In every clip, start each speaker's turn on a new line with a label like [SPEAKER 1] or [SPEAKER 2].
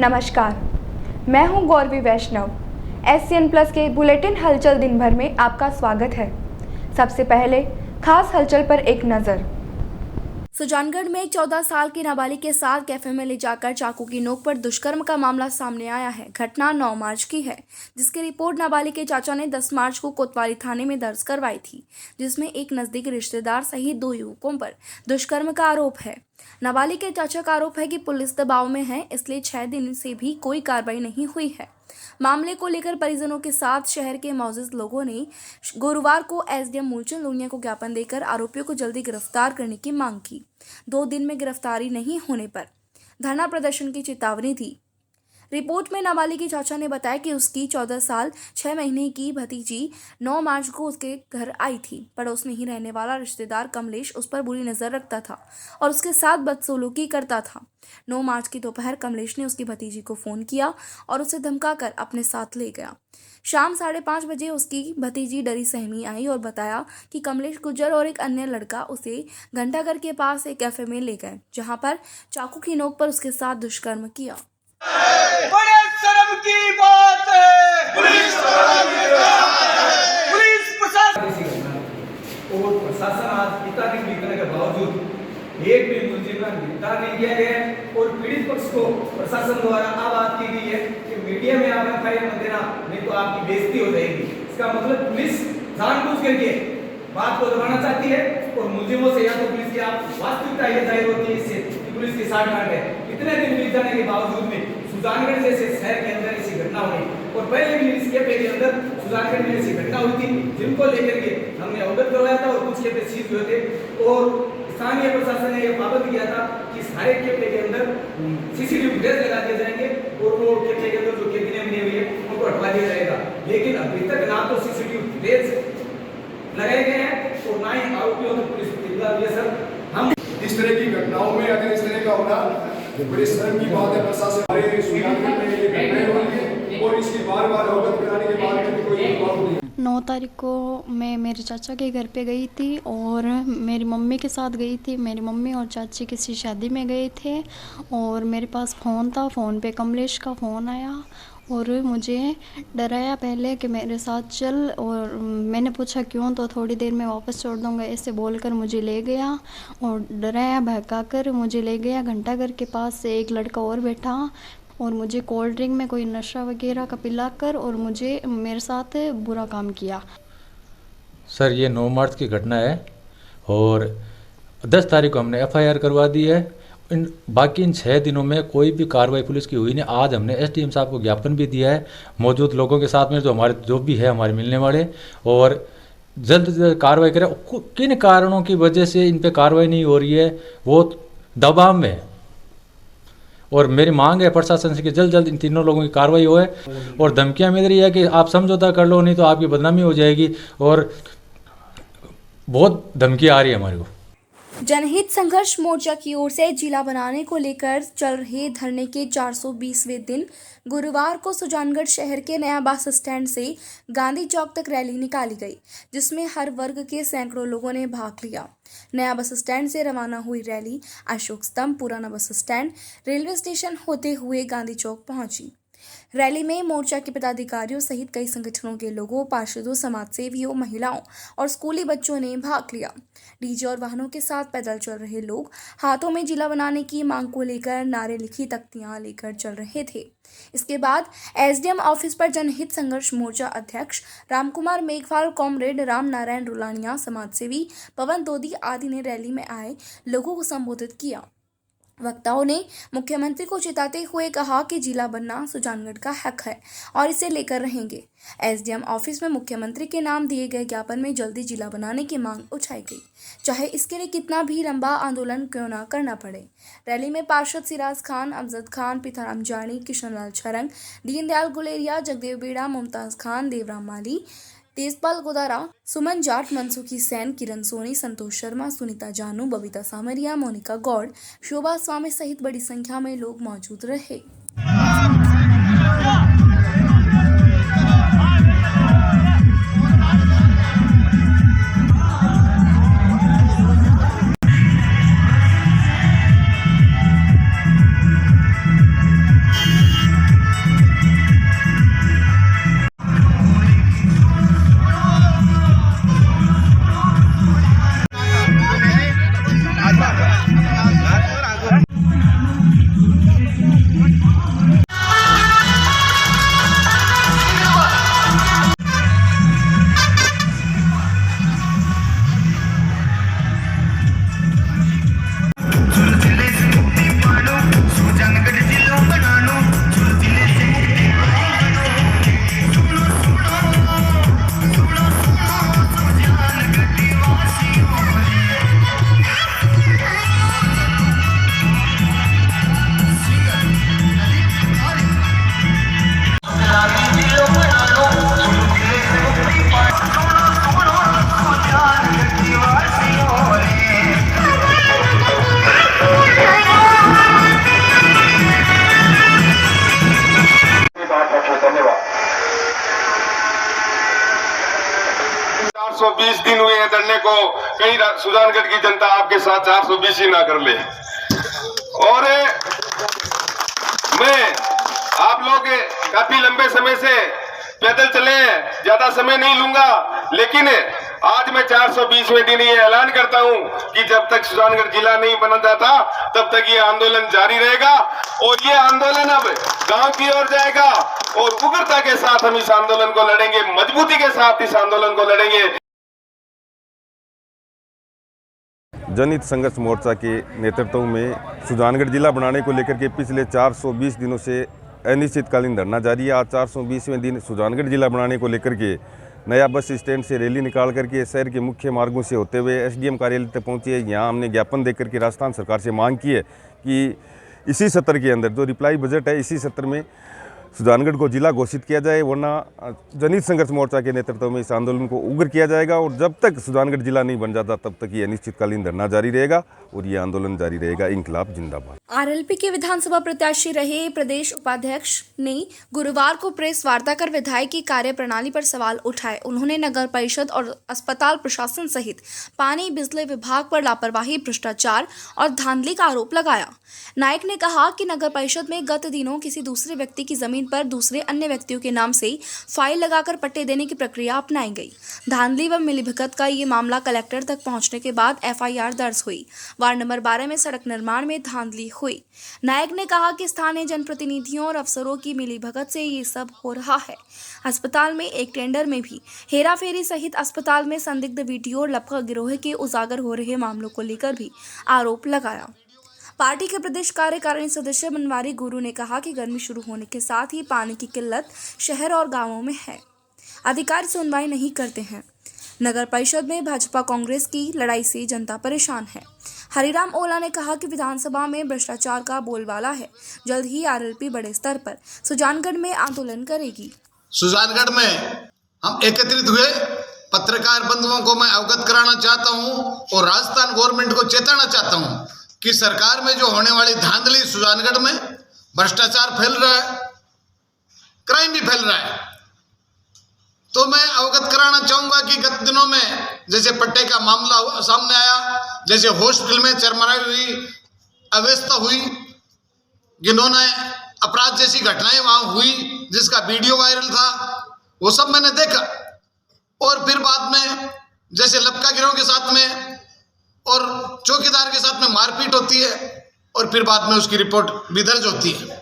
[SPEAKER 1] नमस्कार, मैं हूं गौरवी वैष्णव। SCN प्लस के बुलेटिन हलचल दिन भर में आपका स्वागत है। सबसे पहले खास हलचल पर एक नज़र। सुजानगढ़ में 14 साल की नाबालिग के साथ कैफे में ले जाकर चाकू की नोक पर दुष्कर्म का मामला सामने आया है। घटना 9 मार्च की है, जिसकी रिपोर्ट नाबालिग के चाचा ने 10 मार्च को कोतवाली थाने में दर्ज करवाई थी, जिसमें एक नजदीकी रिश्तेदार सहित 2 युवकों पर दुष्कर्म का आरोप है। नाबालिग के चाचा का आरोप है कि पुलिस दबाव में है, इसलिए 6 दिन से भी कोई कार्रवाई नहीं हुई है। मामले को लेकर परिजनों के साथ शहर के मौजूद लोगों ने गुरुवार को SDM मूलचंद लोनिया को ज्ञापन देकर आरोपियों को जल्दी गिरफ्तार करने की मांग की। 2 दिन में गिरफ्तारी नहीं होने पर धरना प्रदर्शन की चेतावनी दी। रिपोर्ट में नाबालिग के चाचा ने बताया कि उसकी 14 साल 6 महीने की भतीजी 9 मार्च को उसके घर आई थी। पड़ोस में ही रहने वाला रिश्तेदार कमलेश उस पर बुरी नज़र रखता था और उसके साथ बदसलूकी करता था। 9 मार्च की दोपहर कमलेश ने उसकी भतीजी को फ़ोन किया और उसे धमकाकर अपने साथ ले गया। शाम 5:30 बजे उसकी भतीजी डरी सहमी आई और बताया कि कमलेश गुज्जर और एक अन्य लड़का उसे घंटाघर के पास एक कैफे में ले गए, जहां पर चाकू की नोक पर उसके साथ दुष्कर्म किया।
[SPEAKER 2] बड़े शर्म की बात है। पुलिस प्रशासन आज इतना दिन बीतने के बावजूद एक भी मुलजिम का गिरफ्तार नहीं किया गया है और पीड़ित पक्ष को प्रशासन द्वारा अब बात की गई है कि मीडिया में आप FIR मत देना, नहीं तो आपकी बेइज्जती हो जाएगी। इसका मतलब पुलिस जानबूझ करके बात को दबाना चाहती है और मुलजिमों से या तो पुलिस की आप वास्तविकता ये जाहिर होती है इससे कि पुलिस की साठगांठ है। इतने दिन बीत जाने के बावजूद में सुजानगढ़ जैसे शहर के अंदर ऐसी घटना हुई और पहले भी इस कैफे के अंदर सुजानगढ़ में ऐसी घटना हुई थी, जिनको लेकर के हमने अवगत करवाया था और कुछ कैफे सीज हुए थे और स्थानीय प्रशासन ने यह पाबंद किया था कि सारे कैफे के अंदर CCTV फुटेज लगा दिए जाएंगे और वो कैफे के अंदर जो कैबिनेट बनी हुई है उनको हटवा दिया जाएगा। लेकिन अभी तक ना तो CCTV फुटेज लगाए गए हैं और ना ही आरोपियों को पुलिस गिरफ्तार हुई है। सर, हम
[SPEAKER 3] इस तरह की घटनाओं में अगर इस तरह का होना बड़ी शर्म की बात है। प्रशासन हमारे सुजानगढ़ में ये घटनाएं हो रही है और इसकी बार-बार अवगत कराने के बाद में कोई जवाब नहीं।
[SPEAKER 4] 9 तारीख को मैं मेरे चाचा के घर पे गई थी और मेरी मम्मी के साथ गई थी। मेरी मम्मी और चाची किसी शादी में गए थे और मेरे पास फ़ोन था। फ़ोन पे कमलेश का फ़ोन आया और मुझे डराया पहले कि मेरे साथ चल, और मैंने पूछा क्यों, तो थोड़ी देर में वापस छोड़ दूँगा ऐसे बोलकर मुझे ले गया और डराया भड़काकर मुझे ले गया। घंटाघर के पास से एक लड़का और बैठा और मुझे कोल्ड ड्रिंक में कोई नशा वगैरह का पिलाकर और मुझे मेरे साथ बुरा काम किया।
[SPEAKER 5] सर, ये 9 मार्च की घटना है और 10 तारीख को हमने FIR करवा दी है। बाकी इन 6 दिनों में कोई भी कार्रवाई पुलिस की हुई नहीं। आज हमने SDM साहब को ज्ञापन भी दिया है मौजूद लोगों के साथ में, जो भी है हमारे मिलने वाले, और जल्द से जल्द कार्रवाई करें। किन कारणों की वजह से इन पे कार्रवाई नहीं हो रही है, वो दबाव में है और मेरी मांग है प्रशासन से कि जल्द जल्द इन तीनों लोगों की कार्रवाई होए। और धमकियां मिल रही है कि आप समझौता कर लो, नहीं तो आपकी बदनामी हो जाएगी, और बहुत धमकियां आ रही है हमारे को।
[SPEAKER 1] जनहित संघर्ष मोर्चा की ओर से जिला बनाने को लेकर चल रहे धरने के 420वें दिन गुरुवार को सुजानगढ़ शहर के नया बस स्टैंड से गांधी चौक तक रैली निकाली गई, जिसमें हर वर्ग के सैकड़ों लोगों ने भाग लिया। नया बस स्टैंड से रवाना हुई रैली अशोक स्तंभ, पुराना बस स्टैंड, रेलवे स्टेशन होते हुए गांधी चौक पहुंची। रैली में मोर्चा के पदाधिकारियों सहित कई संगठनों के लोगों, पार्षदों, समाजसेवियों, महिलाओं और स्कूली बच्चों ने भाग लिया। डीजे और वाहनों के साथ पैदल चल रहे लोग हाथों में जिला बनाने की मांग को लेकर नारे लिखी तख्तियां लेकर चल रहे थे। इसके बाद SDM ऑफिस पर जनहित संघर्ष मोर्चा अध्यक्ष रामकुमार मेघवाल, कॉमरेड राम नारायण रुलानिया, समाजसेवी पवन दोदी आदि ने रैली में आए लोगों को संबोधित किया। वक्ताओं ने मुख्यमंत्री को चिताते हुए कहा कि जिला बनना सुजानगढ़ का हक है और इसे लेकर रहेंगे। SDM ऑफिस में मुख्यमंत्री के नाम दिए गए ज्ञापन में जल्दी जिला बनाने की मांग उठाई गई, चाहे इसके लिए कितना भी लंबा आंदोलन क्यों ना करना पड़े। रैली में पार्षद सिराज खान, अमजद खान, पिताराम जानी, किशनलाल छरंग, दीनदयाल गुलेरिया, जगदेव बेड़ा, मुमताज खान, देवराम माली, तेजपाल गोदारा, सुमन जाट, मनसुखी सेन, किरण सोनी, संतोष शर्मा, सुनीता जानू, बबीता सामरिया, मोनिका गौड़, शोभा स्वामी सहित बड़ी संख्या में लोग मौजूद रहे।
[SPEAKER 6] 420 दिन हुए हैं धरने को, कहीं सुजानगढ़ की जनता आपके साथ 420 ही ना कर ले। और मैं आप लोग काफी लंबे समय से पैदल चले हैं, ज्यादा समय नहीं लूंगा, लेकिन आज मैं 420वें दिन ये ऐलान करता हूं कि जब तक सुजानगढ़ जिला नहीं बना जाता तब तक ये आंदोलन जारी रहेगा। और ये आंदोलन अब गांव की ओर जाएगा और उग्रता के साथ हम इस आंदोलन को लड़ेंगे, मजबूती के साथ इस आंदोलन को लड़ेंगे।
[SPEAKER 7] जनहित संघर्ष मोर्चा के नेतृत्व में सुजानगढ़ जिला बनाने को लेकर के पिछले 420 दिनों से अनिश्चितकालीन धरना जारी है। आज 420वें दिन सुजानगढ़ जिला बनाने को लेकर के नया बस स्टैंड से रैली निकाल करके शहर के मुख्य मार्गों से होते हुए एसडीएम कार्यालय तक पहुंचे। यहाँ हमने ज्ञापन देकर के राजस्थान सरकार से मांग की है कि इसी सत्र के अंदर जो रिप्लाई बजट है, इसी सत्र में सुजानगढ़ को जिला घोषित किया जाए, वरना जनहित संघर्ष मोर्चा के नेतृत्व में इस आंदोलन को उग्र किया जाएगा। और जब तक सुजानगढ़ जिला नहीं बन जाता तब तक ये अनिश्चितकालीन धरना जारी रहेगा और ये आंदोलन जारी रहेगा। इंकलाब जिंदाबाद।
[SPEAKER 1] आरएलपी के विधानसभा प्रत्याशी रहे प्रदेश उपाध्यक्ष ने गुरुवार को प्रेस वार्ता कर विधायक की कार्यप्रणाली पर सवाल उठाए। उन्होंने नगर परिषद और अस्पताल प्रशासन सहित पानी बिजली विभाग पर लापरवाही, भ्रष्टाचार और धांधली का आरोप लगाया। नायक ने कहा कि नगर परिषद में गत दिनों किसी दूसरे व्यक्ति की जमीन पर दूसरे अन्य व्यक्तियों के नाम से फाइल लगाकर पट्टे देने की प्रक्रिया अपनाई गई। धांधली व मिलीभगत का ये मामला कलेक्टर तक पहुंचने के बाद एफआईआर दर्ज हुई। वार्ड नंबर 12 में सड़क निर्माण में धांधली हुई। नायक ने कहा कि स्थानीय जनप्रतिनिधियों और अफसरों की मिलीभगत से ये सब हो रहा है। अस्पताल में एक टेंडर में भी हेराफेरी सहित अस्पताल में संदिग्ध वीडियो और लपका गिरोह के उजागर हो रहे मामलों को लेकर भी आरोप लगाया। पार्टी के प्रदेश कार्यकारिणी सदस्य बनवारी गुरु ने कहा कि गर्मी शुरू होने के साथ ही पानी की किल्लत शहर और गांवों में है। अधिकारी सुनवाई नहीं करते हैं। नगर परिषद में भाजपा कांग्रेस की लड़ाई से जनता परेशान है। हरिराम ओला ने कहा कि विधानसभा में भ्रष्टाचार का बोलबाला है। जल्द ही आरएलपी बड़े स्तर पर सुजानगढ़ में आंदोलन करेगी।
[SPEAKER 8] सुजानगढ़ में हम एकत्रित हुए पत्रकार बंधुओं को मैं अवगत कराना चाहता हूं और राजस्थान गवर्नमेंट को चेताना चाहता हूं कि सरकार में जो होने वाली धांधली, सुजानगढ़ में भ्रष्टाचार फैल रहा है, क्राइम भी फैल रहा है। तो मैं अवगत कराना चाहूंगा कि गत दिनों में जैसे पट्टे का मामला सामने आया, जैसे हॉस्पिटल में चरमराई हुई, अव्यवस्था हुई, जिन्होंने अपराध जैसी घटनाएं वहां हुई, जिसका वीडियो वायरल था, वो सब मैंने देखा। और फिर बाद में जैसे लपका गिरोह के साथ में और चौकीदार के साथ में मारपीट होती है और फिर बाद में उसकी रिपोर्ट भी दर्ज होती है।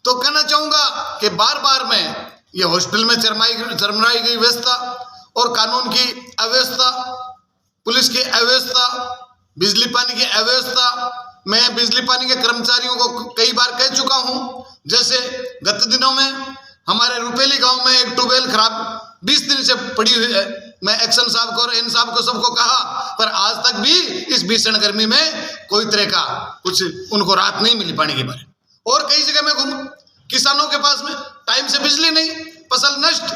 [SPEAKER 8] तो कहना चाहूंगा कि बार बार मैं ये हॉस्पिटल में चरमराई गई व्यवस्था और कानून की अव्यवस्था, पुलिस की अव्यवस्था, बिजली पानी की अव्यवस्था, मैं बिजली पानी के कर्मचारियों को कई बार कह चुका हूं। जैसे गत दिनों में हमारे रुपेली गांव में एक ट्यूबवेल खराब 20 दिन से पड़ी हुई है। मैं एक्शन साहब को और एन साहब को सबको कहा, पर आज तक भी इस भीषण गर्मी में कोई तरह का कुछ उनको राहत नहीं मिली पानी के बारे। और कई जगह में घूमा, किसानों के पास में टाइम से बिजली नहीं, फसल नष्ट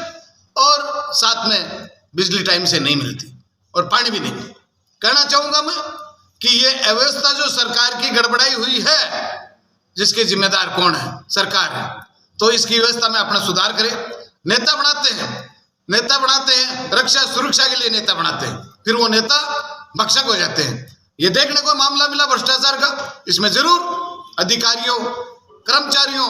[SPEAKER 8] और साथ में बिजली टाइम से नहीं मिलती और पानी भी नहीं। कहना चाहूंगा मैं कि ये अव्यवस्था जो सरकार की गड़बड़ाई हुई है, जिसके जिम्मेदार कौन है? सरकार है। तो इसकी व्यवस्था में अपना सुधार करें। नेता बनाते हैं, रक्षा सुरक्षा के लिए नेता बनाते हैं, फिर वो नेता भक्षक हो जाते हैं। ये देखने को मामला मिला भ्रष्टाचार का, इसमें जरूर अधिकारियों, कर्मचारियों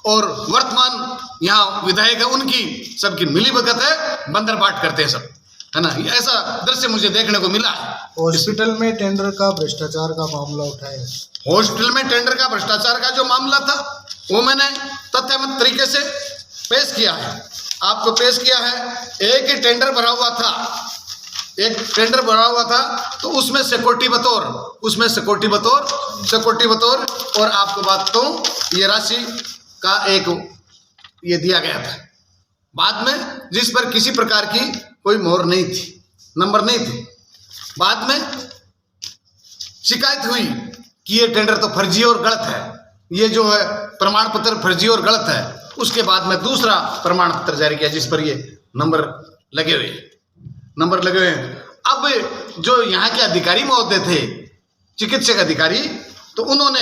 [SPEAKER 8] और वर्तमान यहाँ विधायक है उनकी सबकी मिलीभगत है, बंदर बाट करते हैं सब, है ना। ऐसा दृश्य मुझे देखने को मिला।
[SPEAKER 9] हॉस्पिटल में टेंडर का भ्रष्टाचार का मामला उठाया।
[SPEAKER 8] हॉस्पिटल में टेंडर का भ्रष्टाचार का जो मामला था वो मैंने तथ्यबद्ध तरीके से पेश किया है, आपको पेश किया है। एक ही टेंडर भरा हुआ था, तो उसमें सिक्योरिटी बतौर और आपको बात कहूं, ये राशि का एक ये दिया गया था बाद में, जिस पर किसी प्रकार की कोई मोहर नहीं थी, नंबर नहीं थी। बाद में शिकायत हुई कि ये टेंडर तो फर्जी और गलत है, ये जो है प्रमाण पत्र फर्जी और गलत है। उसके बाद में दूसरा प्रमाण पत्र जारी किया जिस पर ये नंबर लगे हुए हैं। अब जो यहाँ के अधिकारी महोदय थे, चिकित्सक अधिकारी, तो उन्होंने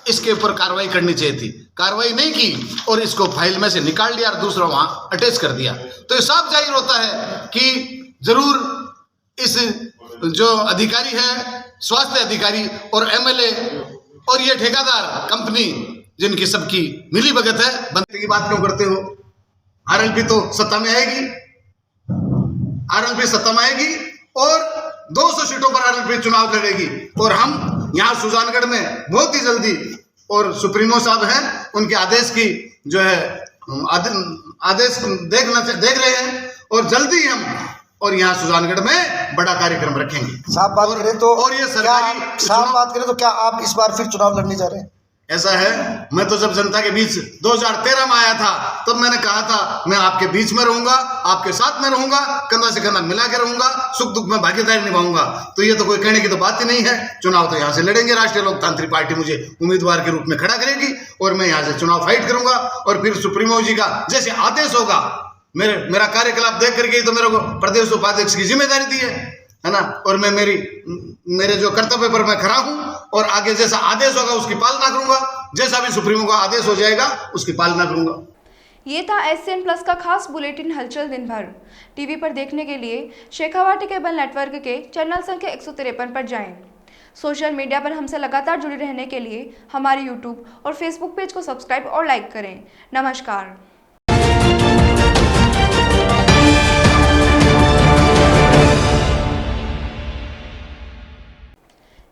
[SPEAKER 8] इसके ऊपर कार्रवाई करनी चाहिए थी, कार्रवाई नहीं की और इसको फाइल में से निकाल लिया और दूसरा वहां अटैच कर दिया। तो ये साफ जाहिर होता है कि जरूर इस जो अधिकारी है, स्वास्थ्य अधिकारी और एमएलए और ये ठेकेदार कंपनी जिनकी सबकी मिली भगत है, बनने की बात क्यों करते हो? आरएलपी तो सत्ता में आएगी, आरएलपी सत्ता में आएगी और 200 सीटों पर आरएलपी चुनाव लड़ेगी। और हम यहाँ सुजानगढ़ में बहुत ही जल्दी, और सुप्रीमो साहब हैं, उनके आदेश की जो है आदेश देख रहे हैं और जल्दी हम और यहाँ सुजानगढ़ में बड़ा कार्यक्रम रखेंगे।
[SPEAKER 9] साफ बात करें तो
[SPEAKER 8] और ये सरकारी
[SPEAKER 9] साफ बात करें तो क्या आप इस बार फिर चुनाव लड़ने जा रहे हैं?
[SPEAKER 8] ऐसा है, मैं तो जब जनता के बीच 2013 में आया था तब मैंने कहा था मैं आपके बीच में रहूंगा, आपके साथ में रहूंगा, कंधा से कंधा मिला के रहूंगा, सुख दुख में भागीदारी निभाऊंगा। तो ये तो कोई कहने की तो बात ही नहीं है। चुनाव तो यहाँ से लड़ेंगे, राष्ट्रीय लोकतांत्रिक पार्टी मुझे उम्मीदवार के रूप में खड़ा करेगी और मैं यहाँ से चुनाव फाइट करूंगा। और फिर सुप्रीमो जी का जैसे आदेश होगा, मेरा कार्यकलाप देख करके तो मेरे को प्रदेश उपाध्यक्ष की जिम्मेदारी दी है ना, और मैं मेरे जो कर्तव्य पर मैं खड़ा हूं और आगे जैसा आदेश होगा उसकी पालना करूंगा, जैसा भी सुप्रीमो का आदेश हो जाएगा उसकी पालना करूंगा।
[SPEAKER 1] ये था SCN प्लस का खास बुलेटिन हलचल दिन भर। टीवी पर देखने के लिए शेखावाटी केबल नेटवर्क के चैनल संख्या 153 पर जाएं। सोशल मीडिया पर हमसे लगातार जुड़े रहने के लिए हमारे YouTube और Facebook पेज को सब्सक्राइब और लाइक करें। नमस्कार।